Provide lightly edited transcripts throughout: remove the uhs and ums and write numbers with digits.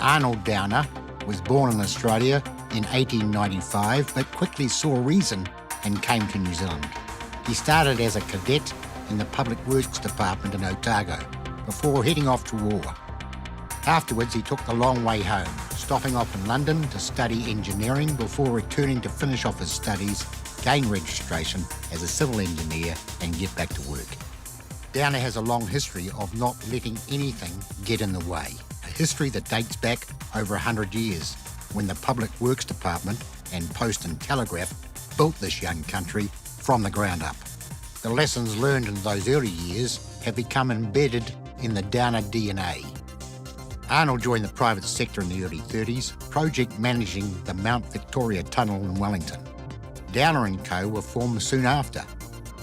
Arnold Downer was born in Australia in 1895, but quickly saw reason and came to New Zealand. He started as a cadet in the Public Works Department in Otago before heading off to war. Afterwards, he took the long way home, stopping off in London to study engineering before returning to finish off his studies, gain registration as a civil engineer and get back to work. Downer has a long history of not letting anything get in the way, a history that dates back over 100 years, when the Public Works Department and Post and Telegraph built this young country from the ground up. The lessons learned in those early years have become embedded in the Downer DNA. Arnold joined the private sector in the early 30s, project managing the Mount Victoria Tunnel in Wellington. Downer & Co were formed soon after.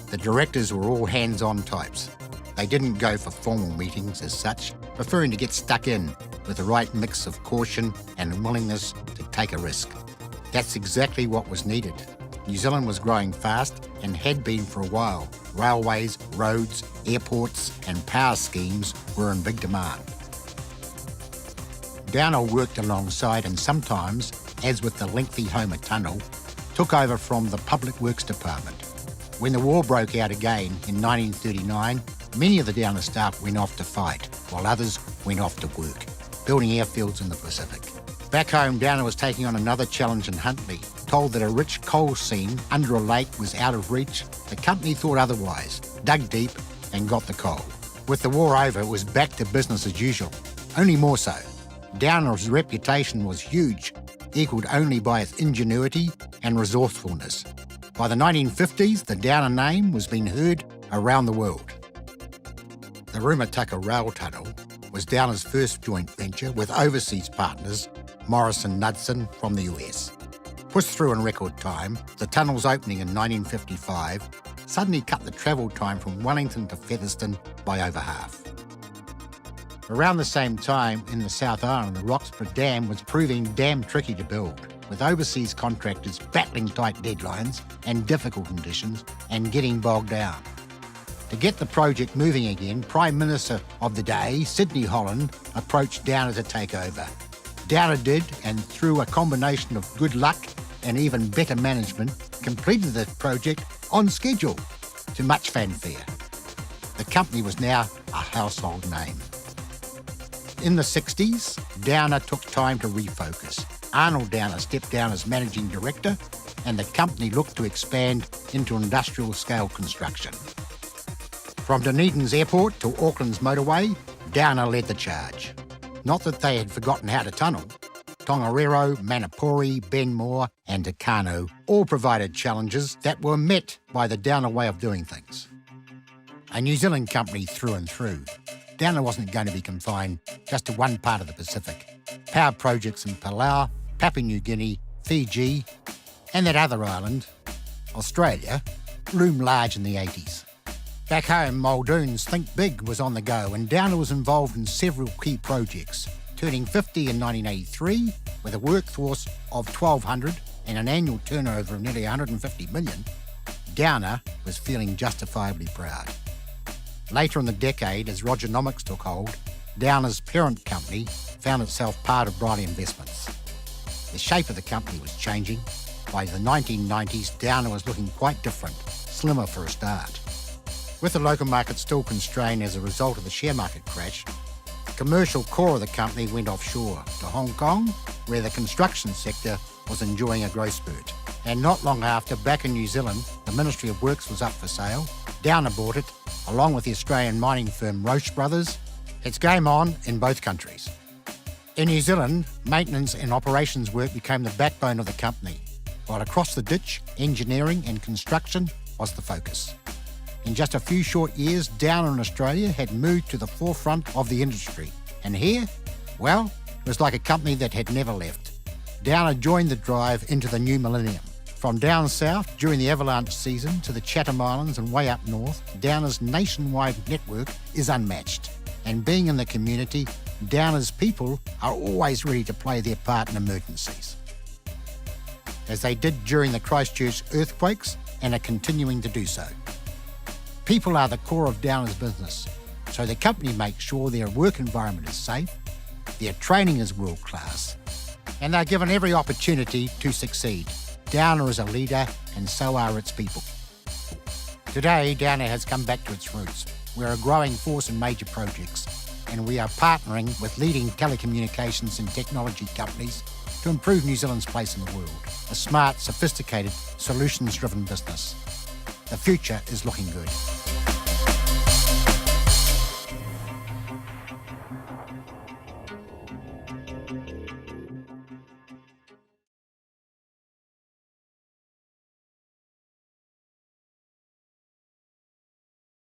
The directors were all hands-on types. They didn't go for formal meetings as such, preferring to get stuck in with the right mix of caution and willingness to take a risk. That's exactly what was needed. New Zealand was growing fast and had been for a while. Railways, roads, airports and power schemes were in big demand. Downer worked alongside and sometimes, as with the lengthy Homer Tunnel, took over from the Public Works Department. When the war broke out again in 1939, many of the Downer staff went off to fight, while others went off to work, building airfields in the Pacific. Back home, Downer was taking on another challenge in Huntly. Told that a rich coal seam under a lake was out of reach, the company thought otherwise, dug deep and got the coal. With the war over, it was back to business as usual, only more so. Downer's reputation was huge, equalled only by its ingenuity and resourcefulness. By the 1950s, the Downer name was being heard around the world. The Rumataka Rail Tunnel was Downer's first joint venture with overseas partners Morrison Knudsen from the US. Pushed through in record time, the tunnel's opening in 1955 suddenly cut the travel time from Wellington to Featherston by over half. Around the same time, in the South Island, the Roxburgh Dam was proving damn tricky to build, with overseas contractors battling tight deadlines and difficult conditions and getting bogged down. To get the project moving again, Prime Minister of the day, Sidney Holland, approached Downer to take over. Downer did, and through a combination of good luck and even better management, completed the project on schedule, to much fanfare. The company was now a household name. In the 60s, Downer took time to refocus. Arnold Downer stepped down as managing director, and the company looked to expand into industrial-scale construction. From Dunedin's airport to Auckland's motorway, Downer led the charge. Not that they had forgotten how to tunnel. Tongariro, Manapuri, Benmore and Takano all provided challenges that were met by the Downer way of doing things. A New Zealand company through and through, Downer wasn't going to be confined just to one part of the Pacific. Power projects in Palau, Papua New Guinea, Fiji and that other island, Australia, loomed large in the 80s. Back home, Muldoon's Think Big was on the go and Downer was involved in several key projects, turning 50 in 1983 with a workforce of 1,200 and an annual turnover of nearly 150 million. Downer was feeling justifiably proud. Later in the decade, as Rogernomics took hold, Downer's parent company found itself part of Briley Investments. The shape of the company was changing. By the 1990s, Downer was looking quite different, slimmer for a start. With the local market still constrained as a result of the share market crash, the commercial core of the company went offshore to Hong Kong, where the construction sector was enjoying a growth spurt. And not long after, back in New Zealand, the Ministry of Works was up for sale. Downer bought it, along with the Australian mining firm Roche Brothers. It's game on in both countries. In New Zealand, maintenance and operations work became the backbone of the company, while across the ditch, engineering and construction was the focus. In just a few short years, Downer in Australia had moved to the forefront of the industry. And here, well, it was like a company that had never left. Downer joined the drive into the new millennium. From down south during the avalanche season to the Chatham Islands and way up north, Downer's nationwide network is unmatched. And being in the community, Downer's people are always ready to play their part in emergencies, as they did during the Christchurch earthquakes and are continuing to do so. People are the core of Downer's business, so the company makes sure their work environment is safe, Their training is world class, and they're given every opportunity to succeed. Downer is a leader, and so are its people. Today, Downer has come back to its roots. We're a growing force in major projects, and we are partnering with leading telecommunications and technology companies to improve New Zealand's place in the world. A smart, sophisticated, solutions-driven business. The future is looking good.